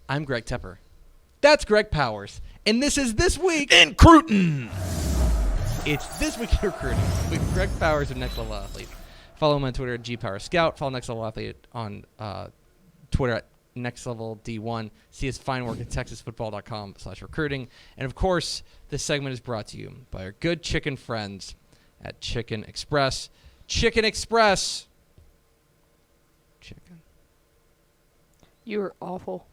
I'm Greg Tepper. That's Greg Powers. And this is This Week in Cruton. It's This Week in Recruiting with Greg Powers of Next Level Athlete. Follow him on Twitter at GPowerScout. Follow Next Level Athlete on Twitter at NextLevelD1. See his fine work at TexasFootball.com/recruiting. And, of course, this segment is brought to you by our good chicken friends at Chicken Express. Chicken Express. Chicken. You were awful.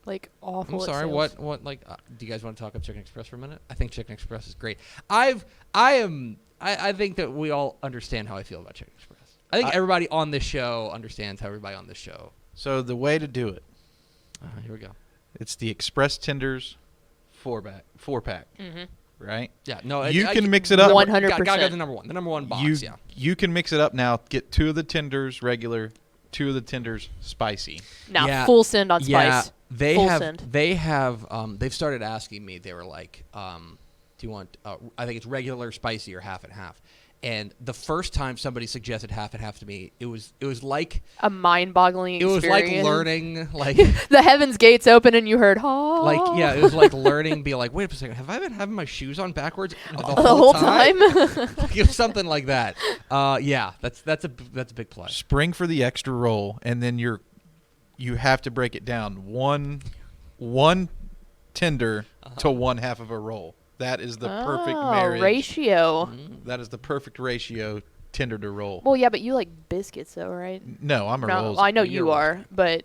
Like, awful. I'm sorry. What? Do you guys want to talk about Chicken Express for a minute? I think Chicken Express is great. I think that we all understand how I feel about Chicken Express. I think everybody on this show understands how everybody on this show. So the way to do it. Here we go. It's the Express Tenders 4-pack. Mm-hmm. Right? Yeah. No. You can mix it up. 100%. Got the number one. The number one box. You can mix it up now. Get 2 of the tenders regular, 2 of the tenders spicy. Now, full send on spice. Yeah. Send. They've started asking me. They were like, do you want? I think it's regular, spicy, or half and half. And the first time somebody suggested half and half to me, it was like a mind-boggling experience. It was like learning, like the heavens gates open and you heard, oh. Like, yeah, it was like learning, be like, wait a second, have I been having my shoes on backwards the whole time? Like, it was something like that. Yeah, that's a big plus. Spring for the extra roll, and then you have to break it down one tender to one half of a roll. That is the perfect marriage. Ratio. That is the perfect ratio, tender to roll. Well, yeah, but you like biscuits, though, right? No, I'm a rolls. I know you are, but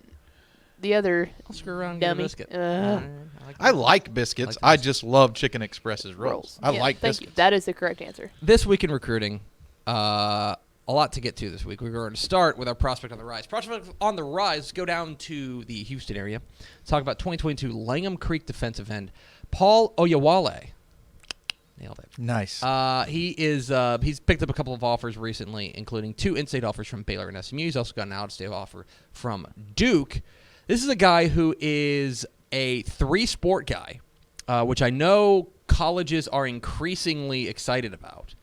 the other I'll screw around and dummy. get a biscuit. I like biscuits. I just love Chicken Express's rolls. I like thank biscuits. You. That is the correct answer. This week in recruiting, a lot to get to this week. We're going to start with our prospect on the rise. Prospect on the rise, go down to the Houston area. Talk about 2022 Langham Creek defensive end, Paul Oyewale. Nailed it. Nice. He's picked up a couple of offers recently, including 2 in-state offers from Baylor and SMU. He's also got an out-of-state offer from Duke. This is a guy who is a 3-sport guy, which I know colleges are increasingly excited about.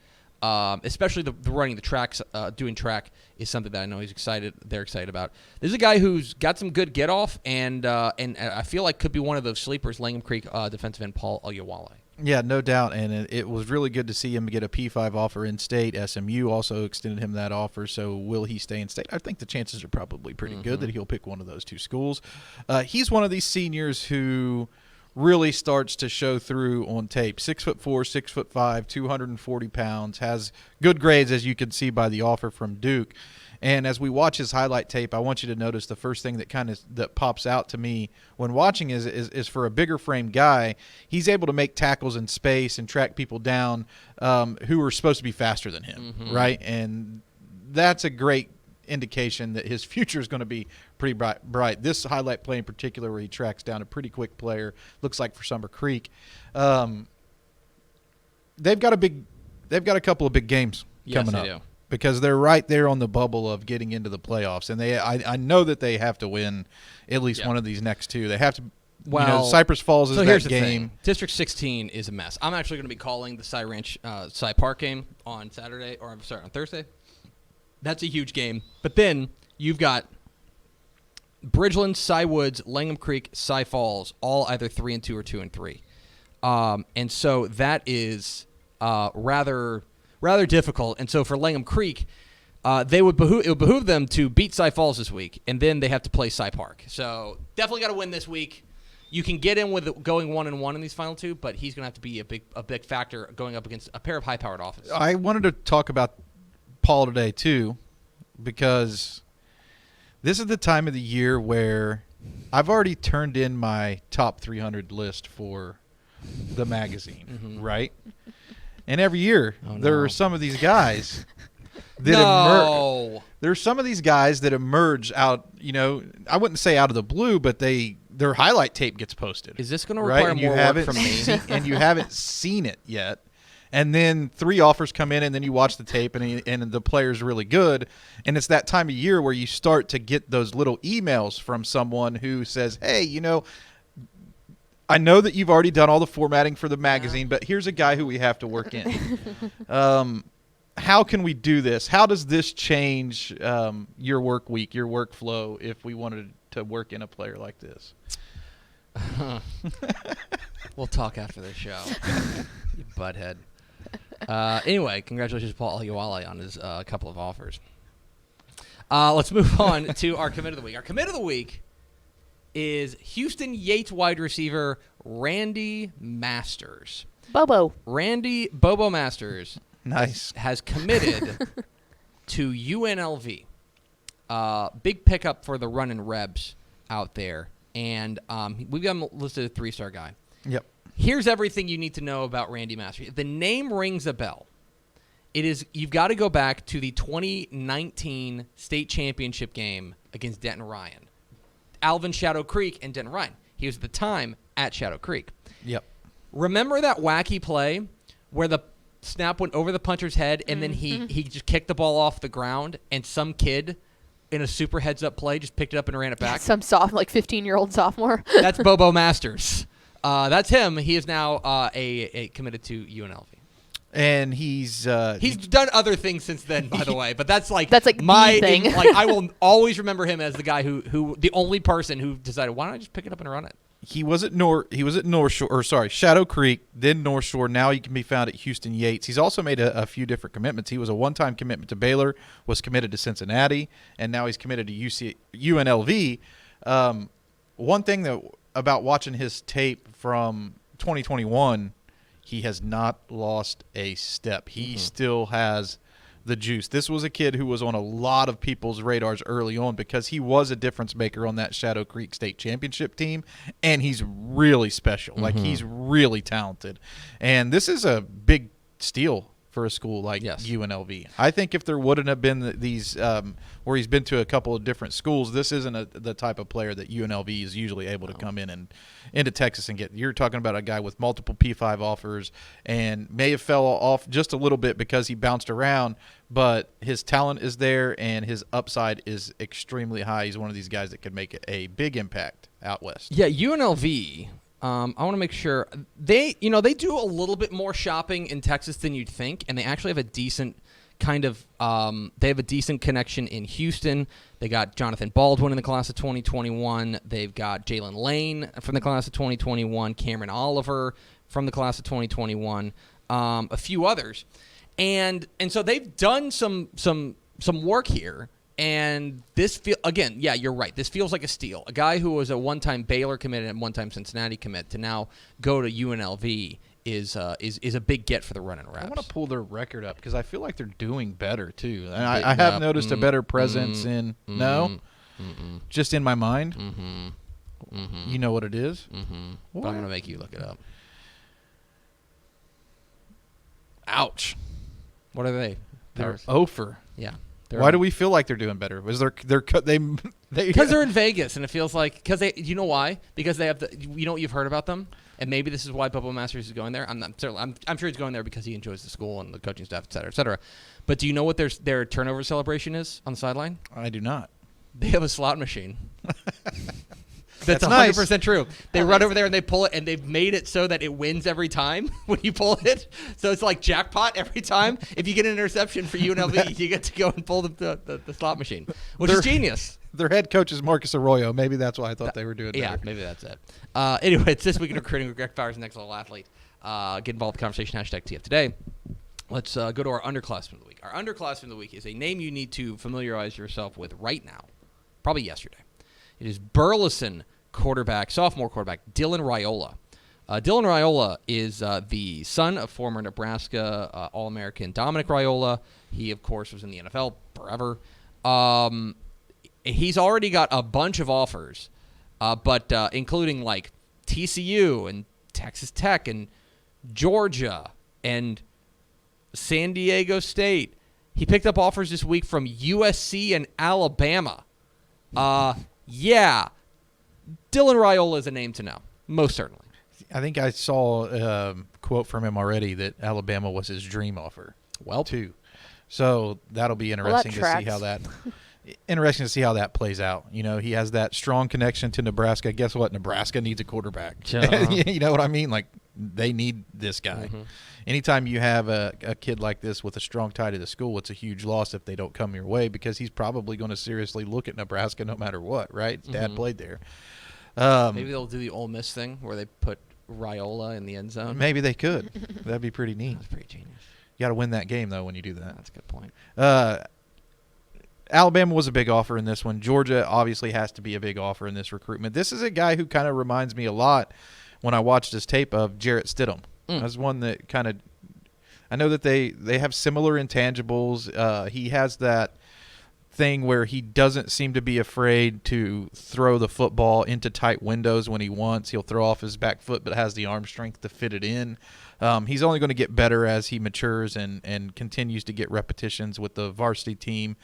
Especially the running the tracks, doing track is something that I know they're excited about. This is a guy who's got some good get-off, and I feel like could be one of those sleepers, Langham Creek defensive end Paul Oyewale. Yeah, no doubt, and it was really good to see him get a P5 offer in state. SMU also extended him that offer, so will he stay in state? I think the chances are probably pretty good that he'll pick one of those 2 schools. He's one of these seniors who really starts to show through on tape. 6'4", 6'5", 240 pounds, has good grades, as you can see by the offer from Duke. And as we watch his highlight tape, I want you to notice the first thing that pops out to me when watching is for a bigger frame guy, he's able to make tackles in space and track people down who are supposed to be faster than him, right? And that's a great indication that his future is going to be pretty bright. This highlight play in particular, where he tracks down a pretty quick player, looks like for Summer Creek. They've got a couple of big games coming up. Yes, they do. Because they're right there on the bubble of getting into the playoffs, and I know that they have to win at least one of these next 2. They have to. Well, Cypress Falls is here's that the game. Thing. District 16 is a mess. I'm actually going to be calling the Cy Ranch, Cy Park game on Thursday. That's a huge game. But then you've got Bridgeland, Cy Woods, Langham Creek, Cy Falls, all either 3-2 or 2-3, and so that is rather difficult. And so for Langham Creek, it would behoove them to beat Cy Falls this week, and then they have to play Cy Park. So definitely got to win this week. You can get in with going 1-1 in these final 2, but he's going to have to be a big factor going up against a pair of high-powered offenses. I wanted to talk about Paul today too, because this is the time of the year where I've already turned in my top 300 list for the magazine, right? And every year there are some of these guys that there's some of these guys that emerge out, I wouldn't say out of the blue, but their highlight tape gets posted. Is this going to require more work from me? And you haven't seen it yet. And then 3 offers come in, and then you watch the tape, and the player's really good. And it's that time of year where you start to get those little emails from someone who says, hey, I know that you've already done all the formatting for the magazine, but here's a guy who we have to work in. How can we do this? How does this change your work week, your workflow, if we wanted to work in a player like this? We'll talk after the show. You butthead. Anyway, congratulations to Paul Aluwale on his couple of offers. Let's move on to our commit of the week. Our commit of the week is Houston Yates wide receiver Randy Masters. Bobo Masters Nice. has committed to UNLV. Big pickup for the running Rebs out there. And we've got him listed as a 3-star guy. Yep. Here's everything you need to know about Randy Masters. The name rings a bell. You've got to go back to the 2019 state championship game against Denton Ryan. Alvin Shadow Creek and Denton Ryan. He was at the time at Shadow Creek. Yep. Remember that wacky play where the snap went over the puncher's head and then he just kicked the ball off the ground and some kid in a super heads-up play just picked it up and ran it back? Some 15-year-old sophomore. That's Bobo Masters. That's him. He is now a committed to UNLV. And he's done other things since then, by the way. But that's like my the thing. Like I will always remember him as the guy who the only person who decided, why don't I just pick it up and run it? He was at North Shore, or sorry, Shadow Creek, then North Shore. Now he can be found at Houston Yates. He's also made a few different commitments. He was a one-time commitment to Baylor, was committed to Cincinnati, and now he's committed to UNLV. One thing about watching his tape from 2021, he has not lost a step. He still has the juice. This was a kid who was on a lot of people's radars early on because he was a difference maker on that Shadow Creek State Championship team, and he's really special. Like, he's really talented. And this is a big steal for a school like UNLV. I think if there wouldn't have been these where he's been to a couple of different schools, this isn't the type of player that UNLV is usually able to come in and into Texas and get. You're talking about a guy with multiple P5 offers and may have fell off just a little bit because he bounced around, but his talent is there and his upside is extremely high. He's one of these guys that can make a big impact out west. Yeah, UNLV. I want to make sure they do a little bit more shopping in Texas than you'd think, and they actually have a decent they have a decent connection in Houston. They got Jonathan Baldwin in the class of 2021. They've got Jalen Lane from the class of 2021, Cameron Oliver from the class of 2021, a few others, and so they've done some work here. And this you're right. This feels like a steal. A guy who was a one-time Baylor commit and one-time Cincinnati commit to now go to UNLV is a big get for the running Raps. I want to pull their record up because I feel like they're doing better too. And I have noticed a better presence just in my mind. You know what it is? But I'm gonna make you look it up. Ouch! What are they? They're over. Yeah. Why do we feel like they're doing better? Was they because they're in Vegas and it feels like you know why? Because they have what you've heard about them, and maybe this is why Bobo Masters is going there. I'm sure he's going there because he enjoys the school and the coaching staff, et cetera, et cetera. But do you know what their turnover celebration is on the sideline? I do not. They have a slot machine. That's 100% true. They run over there and they pull it, and they've made it so that it wins every time when you pull it. So it's like jackpot every time. If you get an interception for UNLV, you get to go and pull the slot machine, which is genius. Their head coach is Marcus Arroyo. Maybe that's why I thought they were doing Yeah, better. maybe that's it. Anyway, it's This Week in Recruiting with Greg Powers, Next Level Athlete. Get involved in the conversation, #TF Today. Let's go to our Underclassmen of the Week. Our Underclassmen of the Week is a name you need to familiarize yourself with right now, probably yesterday. It is Burleson sophomore quarterback, Dylan Raiola. Dylan Raiola is the son of former Nebraska All-American Dominic Raiola. He, of course, was in the NFL forever. He's already got a bunch of offers, but including like TCU and Texas Tech and Georgia and San Diego State. He picked up offers this week from USC and Alabama. Yeah. Dylan Raiola is a name to know, most certainly. I think I saw a quote from him already that Alabama was his dream offer. Well, too. So that'll be interesting to see how that plays out. You know, he has that strong connection to Nebraska. Guess what? Nebraska needs a quarterback. You know what I mean? Like, they need this guy. Anytime you have a kid like this with a strong tie to the school, it's a huge loss if they don't come your way because he's probably going to seriously look at Nebraska no matter what, right? His dad played there. Maybe they'll do the Ole Miss thing where they put Raiola in the end zone. Maybe they could. That'd be pretty neat. That's pretty genius. You got to win that game, though, when you do that. That's a good point. Alabama was a big offer in this one. Georgia obviously has to be a big offer in this recruitment. This is a guy who kind of reminds me a lot when I watched his tape of Jarrett Stidham. That's one that kind of – I know that they have similar intangibles. He has that thing where he doesn't seem to be afraid to throw the football into tight windows when he wants. He'll throw off his back foot but has the arm strength to fit it in. He's only going to get better as he matures and continues to get repetitions with the varsity team.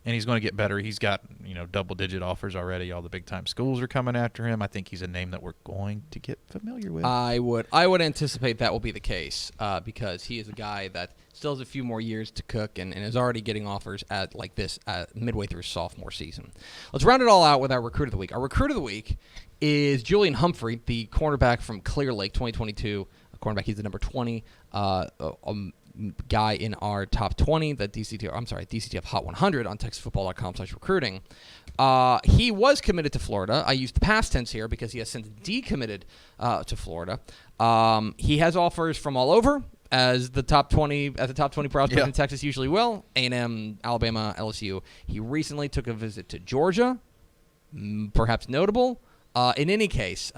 And he's going to get better. He's got, double-digit offers already. All the big-time schools are coming after him. I think he's a name that we're going to get familiar with. I would anticipate that will be the case because he is a guy that still has a few more years to cook and is already getting offers at like this midway through his sophomore season. Let's round it all out with our Recruit of the Week. Our Recruit of the Week is Julian Humphrey, the cornerback from Clear Lake, 2022. Cornerback, he's the number 20 guy in our top 20, the DCTF Hot 100 on TexasFootball.com/recruiting. He was committed to Florida. I used the past tense here because he has since decommitted to Florida. He has offers from all over, as the top 20 prospects in Texas usually will. A&M, Alabama, LSU. He recently took a visit to Georgia, perhaps notable. In any case,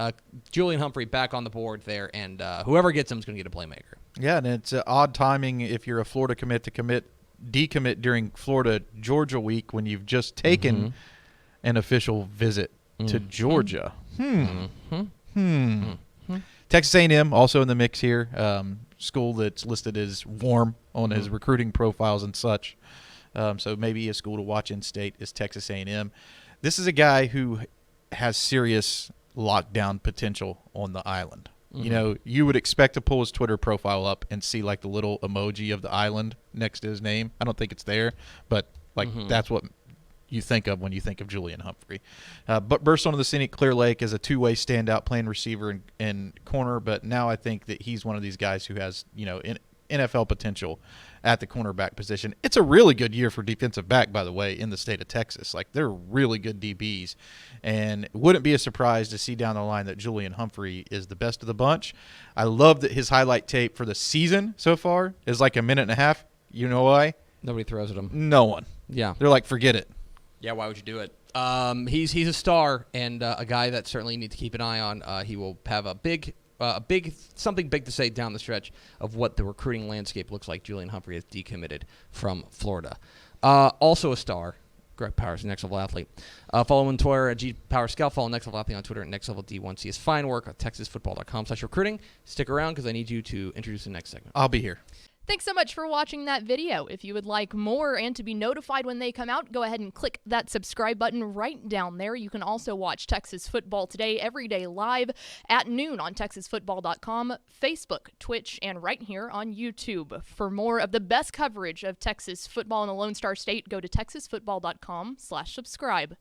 Julian Humphrey back on the board there, and whoever gets him is going to get a playmaker. Yeah, and it's odd timing if you're a Florida commit to decommit during Florida-Georgia week when you've just taken an official visit to Georgia. Texas A&M also in the mix here. School that's listed as warm on his recruiting profiles and such. So maybe a school to watch in state is Texas A&M. This is a guy who has serious lockdown potential on the island. You would expect to pull his Twitter profile up and see like the little emoji of the island next to his name. I don't think it's there, but that's what you think of when you think of Julian Humphrey. But burst onto the scene at Clear Lake as a two-way standout playing receiver and corner, but now I think that he's one of these guys who has, NFL potential at the cornerback position. It's a really good year for defensive back, by the way, in the state of Texas. Like, they're really good DBs, and it wouldn't be a surprise to see down the line that Julian Humphrey is the best of the bunch. I love that his highlight tape for the season so far is like a minute and a half. You know why? Nobody throws at him. No one. Yeah. They're like, forget it. Yeah, why would you do it? He's a star and a guy that certainly you need to keep an eye on. He will have something big to say down the stretch of what the recruiting landscape looks like. Julian Humphrey has decommitted from Florida. Also a star, Greg Powers, Next Level Athlete. Follow him on Twitter at GPowerScout. Follow Next Level Athlete on Twitter at Next Level D1. See his fine work on TexasFootball.com/recruiting. Stick around because I need you to introduce the next segment. I'll be here. Thanks so much for watching that video. If you would like more and to be notified when they come out, go ahead and click that subscribe button right down there. You can also watch Texas Football Today every day live at noon on TexasFootball.com, Facebook, Twitch, and right here on YouTube. For more of the best coverage of Texas football in the Lone Star State, go to TexasFootball.com/subscribe.